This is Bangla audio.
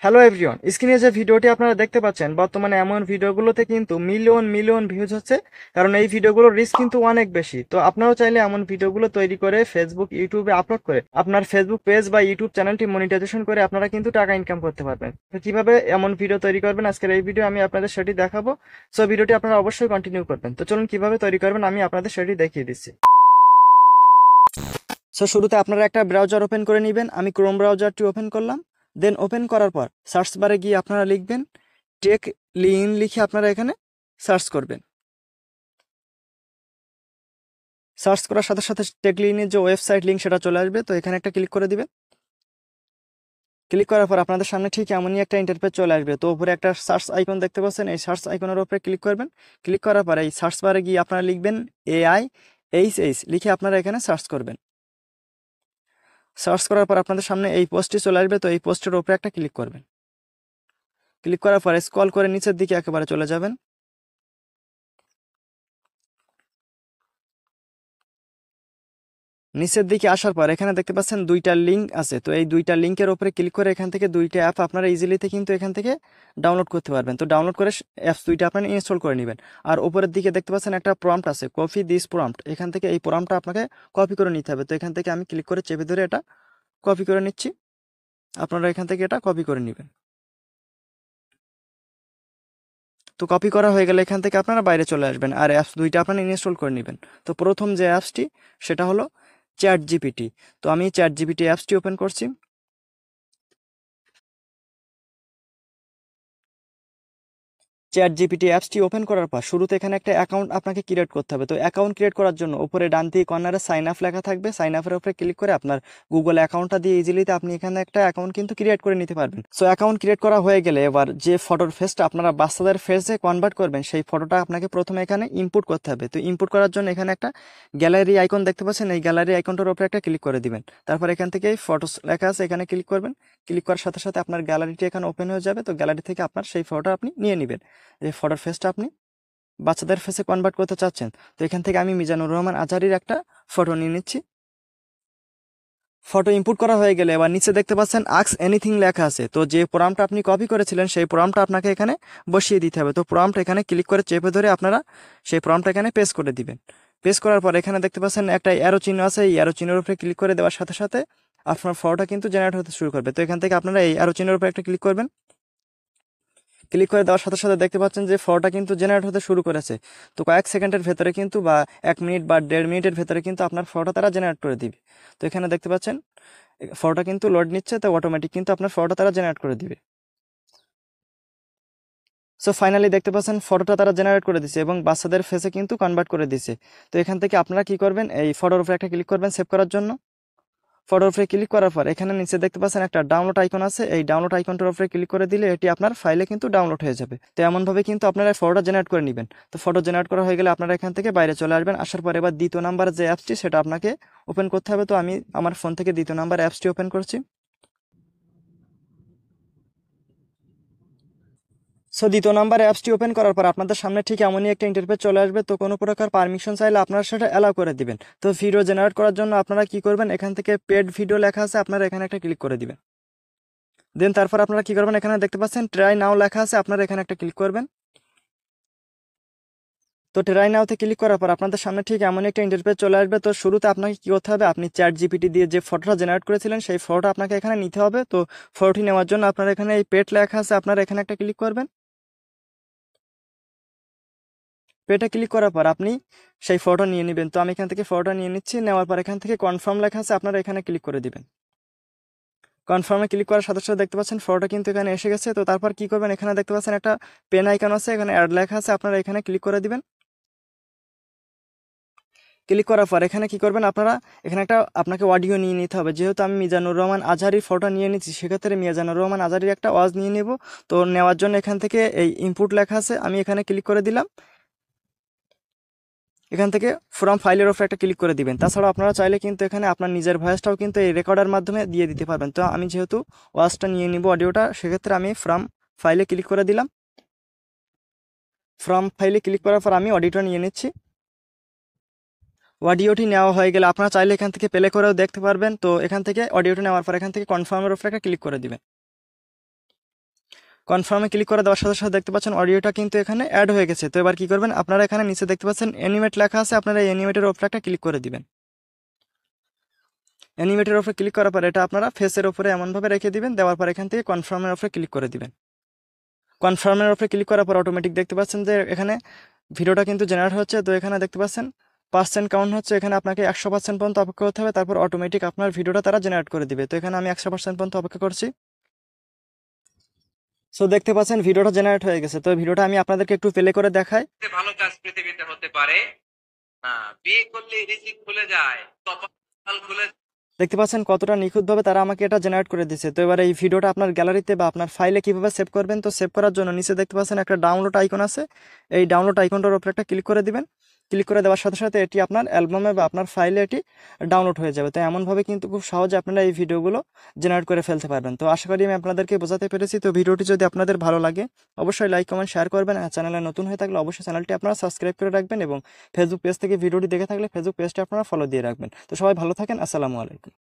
হ্যালো এভরিওয়ান, স্ক্রিনে যে ভিডিওটি আপনারা দেখতে পাচ্ছেন বর্তমানে এমন ভিডিওগুলোতে কিন্তু মিলিয়ন মিলিয়ন ভিউজ হচ্ছে। কারণ এই ভিডিওগুলোর রিস্ক কিন্তু অনেক বেশি। তো আপনারাও চাইলে এমন ভিডিওগুলো তৈরি করে ফেসবুক ইউটিউবে আপলোড করে আপনার ফেসবুক পেজ বা ইউটিউব চ্যানেলটি মনিটাইজেশন করে আপনারা কিন্তু টাকা ইনকাম করতে পারবেন। তো কিভাবে এমন ভিডিও তৈরি করবেন আজকের এই ভিডিও আমি আপনাদের সেটি দেখাবো। সো ভিডিওটি আপনারা অবশ্যই কন্টিনিউ করবেন। তো চলুন কিভাবে তৈরি করবেন আমি আপনাদের সেটি দেখিয়ে দিচ্ছি। সো শুরুতে আপনারা একটা ব্রাউজার ওপেন করে নেবেন। আমি ক্রোম ব্রাউজারটি ওপেন করলাম। দেন ওপেন করার পর সার্চ বারে গিয়ে আপনারা লিখবেন টেক লিন, লিখে আপনারা এখানে সার্চ করবেন। সার্চ করার সাথে সাথে টেক লিনের যে ওয়েবসাইট লিঙ্ক সেটা চলে আসবে। তো এখানে একটা ক্লিক করে দিবেন। ক্লিক করার পর আপনাদের সামনে ঠিক এমনই একটা ইন্টারফেস চলে আসবে। তো উপরে একটা সার্চ আইকন দেখতে পাচ্ছেন, এই সার্চ আইকনের উপরে ক্লিক করবেন। ক্লিক করার পর এই সার্চ বারে গিয়ে আপনারা লিখবেন AI লিখে আপনারা এখানে সার্চ করবেন। সার্চ করার পর আপনাদের সামনে এই পোস্টটি চলে আসবে। তো এই পোস্টের উপরে একটা ক্লিক করবেন। ক্লিক করার পরে স্ক্রল করে নিচের দিকে একেবারে চলে যাবেন। নিচের দিকে আসার পর এখানে দেখতে পাচ্ছেন দুইটা লিঙ্ক আছে। তো এই দুইটা লিঙ্কের উপরে ক্লিক করে এখান থেকে দুইটা অ্যাপ আপনারা ইজিলিতে কিন্তু এখান থেকে ডাউনলোড করতে পারবেন। তো ডাউনলোড করে অ্যাপস দুইটা আপনারা ইনস্টল করে নেবেন। আর উপরের দিকে দেখতে পাচ্ছেন একটা প্রম্পট আছে, কপি দিস প্রম্পট। এখান থেকে এই প্রম্পটটা আপনাকে কপি করে নিতে হবে। তো এখান থেকে আমি ক্লিক করে চেপে ধরে এটা কপি করে নিচ্ছি। আপনারা এখান থেকে এটা কপি করে নেবেন। তো কপি করা হয়ে গেলে এখান থেকে আপনারা বাইরে চলে আসবেন আর অ্যাপস দুইটা আপনারা ইনস্টল করে নেবেন। তো প্রথম যে অ্যাপসটি সেটা হলো চ্যাট জিপিটি। তো আমি চ্যাট জিপিটি অ্যাপসটি ওপেন করছি। চ্যাট জিপিটি অ্যাপসটি ওপেন করার পর শুরুতে এখানে একটা অ্যাকাউন্ট আপনাকে ক্রিয়েট করতে হবে। তো অ্যাকাউন্ট ক্রিয়েট করার জন্য উপরে ডান দিকে কর্নারে সাইন আপ লেখা থাকবে। সাইন আপের উপরে ক্লিক করে আপনার গুগল অ্যাকাউন্টটা দিয়ে ইজিলিতে আপনি এখানে একটা অ্যাকাউন্ট কিন্তু ক্রিয়েট করে নিতে পারবেন। সো অ্যাকাউন্ট ক্রিয়েট করা হয়ে গেলে এবার যে ফটোর ফেসটা আপনারা বাচ্চাদের ফেসে কনভার্ট করবেন সেই ফটোটা আপনাকে প্রথমে এখানে ইনপুট করতে হবে। তো ইনপুট করার জন্য এখানে একটা গ্যালারি আইকন দেখতে পাচ্ছেন, এই গ্যালারি আইকনটার উপরে একটা ক্লিক করে দিবেন। তারপর এখান থেকে ফটোস লেখা আছে, এখানে ক্লিক করবেন। ক্লিক করার সাথে সাথে আপনার গ্যালারিটি এখানে ওপেন হয়ে যাবে। তো গ্যালারি থেকে আপনার সেই ফটোটা আপনি নিয়ে নেবেন। যে ফটোর ফেসটা আপনি বাচ্চাদের ফেসে কনভার্ট করতে চাচ্ছেন। তো এখান থেকে আমি মিজানুর রহমান আজহারির একটা ফটো নিয়ে নিচ্ছি। ফটো ইনপুট করা হয়ে গেলে এবার নিচে দেখতে পাচ্ছেন আস্ক এনিথিং লেখা আছে। তো যে প্রম্পটটা আপনি কপি করেছিলেন সেই প্রম্পটটা আপনাকে এখানে বসিয়ে দিতে হবে। তো প্রম্পট এখানে ক্লিক করে চেপে ধরে আপনারা সেই প্রম্পটটা এখানে পেস্ট করে দিবেন। পেস্ট করার পর এখানে দেখতে পাচ্ছেন একটা অ্যারো চিহ্ন আছে, এই অ্যারো চিহ্নের উপরে ক্লিক করে দেওয়ার সাথে সাথে আপনার ফটোটা কিন্তু জেনারেট হতে শুরু করবে। তো এখান থেকে আপনারা এই অ্যারো চিহ্নের উপরে একটা ক্লিক করবেন। ক্লিক করে দেওয়ার সাথে সাথে দেখতে পাচ্ছেন যে ফটোটা কিন্তু জেনারেট হতে শুরু করেছে। তো কয়েক সেকেন্ডের ভেতরে কিন্তু বা 1 মিনিট বা 1.5 মিনিটের ভেতরে কিন্তু আপনার ফটো তারা জেনারেট করে দিবে। তো এখানে দেখতে পাচ্ছেন ফটোটা কিন্তু লোড নিচ্ছে, তো অটোমেটিক কিন্তু আপনার ফটোটা তারা জেনারেট করে দিবে। সো ফাইনালি দেখতে পাচ্ছেন ফটোটা তারা জেনারেট করে দিছে এবং বাচ্চাদের ফেসে কিন্তু কনভার্ট করে দিছে। তো এখান থেকে আপনারা কি করবেন, এই ফটোর উপরে একটা ক্লিক করবেন সেভ করার জন্য। ফটোর উপরে ক্লিক করার পর এখানে নিচে দেখতে পাচ্ছেন একটা ডাউনলোড আইকন আছে, এই ডাউনলোড আইকনটার উপরে ক্লিক করে দিলে এটি আপনার ফাইলে কিন্তু ডাউনলোড হয়ে যাবে। তো এমনভাবে কিন্তু আপনারা ফটোটা জেনারেট করে নেবেন। তো ফটো জেনারেট করা হয়ে গেলে আপনারা এখান থেকে বাইরে চলে আসবেন। আসার পর এবার দ্বিতীয় নাম্বার যে অ্যাপসটি সেটা আপনাকে ওপেন করতে হবে। তো আমি আমার ফোন থেকে দ্বিতীয় নাম্বার অ্যাপসটি ওপেন করছি। সো দ্বিতীয় নাম্বার অ্যাপসটি ওপেন করার পর আপনাদের সামনে ঠিক এমনই একটা ইন্টারফেস চলে আসবে। তো কোনো প্রকার পারমিশন চাইলে আপনারা সেটা অ্যালাউ করে দিবেন। তো ভিডিও জেনারেট করার জন্য আপনারা কি করবেন, এখান থেকে পেড ভিডিও লেখা আছে, আপনারা এখানে একটা ক্লিক করে দিবেন। দেন তারপর আপনারা কি করবেন, এখানে দেখতে পাচ্ছেন ট্রাই নাও লেখা আছে, আপনারা এখানে একটা ক্লিক করবেন। তো ট্রাই নাওতে ক্লিক করার পর আপনাদের সামনে ঠিক এমন একটা ইন্টারফেস চলে আসবে। তো শুরুতে আপনাকে কি করতে হবে, আপনি চ্যাট জিপিটি দিয়ে যে ফটোটা জেনারেট করেছিলেন সেই ফটোটা আপনাকে এখানে নিতে হবে। তো ফটোটি নেওয়ার জন্য আপনারা এখানে এই পেড লেখা আছে, আপনারা এখানে একটা ক্লিক করবেন। পেটে ক্লিক করার পর আপনি সেই ফটো নিয়ে নেবেন। তো আমি এখান থেকে ফটোটা নিয়ে নিচ্ছি। নেওয়ার পর এখান থেকে কনফার্ম লেখা আছে, আপনারা এখানে ক্লিক করে দিবেন। কনফার্মে ক্লিক করার সাথে সাথে দেখতে পাচ্ছেন ফটোটা কিন্তু এখানে এসে গেছে। তো তারপর কি করবেন, এখানে দেখতে পাচ্ছেন একটা পেন আইকন আছে, এখানে অ্যাড লেখা আছে, আপনারা এখানে ক্লিক করে দিবেন। ক্লিক করার পর এখানে কি করবেন, আপনারা এখানে একটা আপনাকে অডিও নিয়ে নিতে হবে। যেহেতু আমি মিজানুর রহমান আজহারির ফটো নিয়ে নিচ্ছি, সেক্ষেত্রে মিজানুর রহমান আজহারির একটা ওয়াজ নিয়ে নেব। তো নেওয়ার জন্য এখান থেকে এই ইনপুট লেখা আছে, আমি এখানে ক্লিক করে দিলাম। এখান থেকে ফ্রম ফাইলের ওপর একটা ক্লিক করে দিবেন। তাছাড়া আপনারা চাইলে কিন্তু এখানে আপনার নিজের ভয়েসটাও কিন্তু এই রেকর্ডের মাধ্যমে দিয়ে দিতে পারবেন। তো আমি যেহেতু ওয়াজটা নিয়ে নিব অডিওটা, সেক্ষেত্রে আমি ফ্রম ফাইলে ক্লিক করে দিলাম। ফ্রম ফাইলে ক্লিক করার পর আমি অডিওটা নিয়ে নিচ্ছি। অডিওটি নেওয়া হয়ে গেলে আপনারা চাইলে এখান থেকে প্লে করেও দেখতে পারবেন। তো এখান থেকে অডিওটা নেওয়ার পর এখান থেকে কনফার্মের উপরে একটা ক্লিক করে দিবেন। কনফার্মে ক্লিক করে দেওয়ার সাথে সাথে দেখতে পাচ্ছেন অডিওটা কিন্তু এখানে অ্যাড হয়ে গেছে। তো এবার কি করবেন, আপনারা এখানে নিচে দেখতে পাচ্ছেন অ্যানিমেট লেখা আছে, আপনারা এই অ্যানিমেটের উপরে একটা ক্লিক করে দিবেন। অ্যানিমেটের উপরে ক্লিক করার পর এটা আপনারা ফেসের উপরে এমনভাবে রেখে দিবেন, দেওয়ার পর এখান থেকে কনফার্মের উপরে ক্লিক করে দিবেন। কনফার্মের উপরে ক্লিক করার পর অটোমেটিক দেখতে পাচ্ছেন যে এখানে ভিডিওটা কিন্তু জেনারেট হচ্ছে। তো এখানে দেখতে পাচ্ছেন পার্সেন্ট কাউন্ট হচ্ছে, এখানে আপনাকে 100% পর্যন্ত অপেক্ষা করতে হবে, তারপর অটোমেটিক আপনার ভিডিওটা তারা জেনারেট করে দিবে। তো এখানে আমি 100% পর্যন্ত অপেক্ষা করছি। সো দেখতে পাচ্ছেন ভিডিওটা জেনারেট হয়ে গেছে। তো ভিডিওটা আমি আপনাদেরকে একটু প্লে করে দেখাই। ভালো কাজ পৃথিবীতে হতে পারে না, বিয়ে করলে রিজিক খুলে যায়, কপাল খুলে। দেখতে পাচ্ছেন কতটা নিখুঁতভাবে তারা আমাকে এটা জেনারেট করে দিচ্ছে। তো এবার এই ভিডিওটা আপনার গ্যালারিতে বা আপনার ফাইলে কিভাবে সেভ করবেন, তো সেভ করার জন্য নিচে দেখতে পাচ্ছেন একটা ডাউনলোড আইকন আছে, এই ডাউনলোড আইকনটার উপরে একটা ক্লিক করে দিবেন। ক্লিক করে দেওয়ার সাথে সাথে এটি আপনার অ্যালবামে বা আপনার ফাইলে এটি ডাউনলোড হয়ে যাবে। তো এমনভাবে কিন্তু খুব সহজে আপনারা এই ভিডিওগুলো জেনারেট করে ফেলতে পারবেন। তো আশা করি আমি আপনাদেরকে বোঝাতে পেরেছি। তো ভিডিওটি যদি আপনাদের ভালো লাগে অবশ্যই লাইক কমেন্ট শেয়ার করবেন, আর চ্যানেলে নতুন হয়ে থাকলে অবশ্যই চ্যানেলটি আপনারা সাবস্ক্রাইব করে রাখবেন, এবং ফেসবুক পেজ থেকে ভিডিওটি দেখে থাকলে ফেসবুক পেজটি আপনারা ফলো দিয়ে রাখবেন। তো সবাই ভালো থাকেন, আসসালামু আলাইকুম।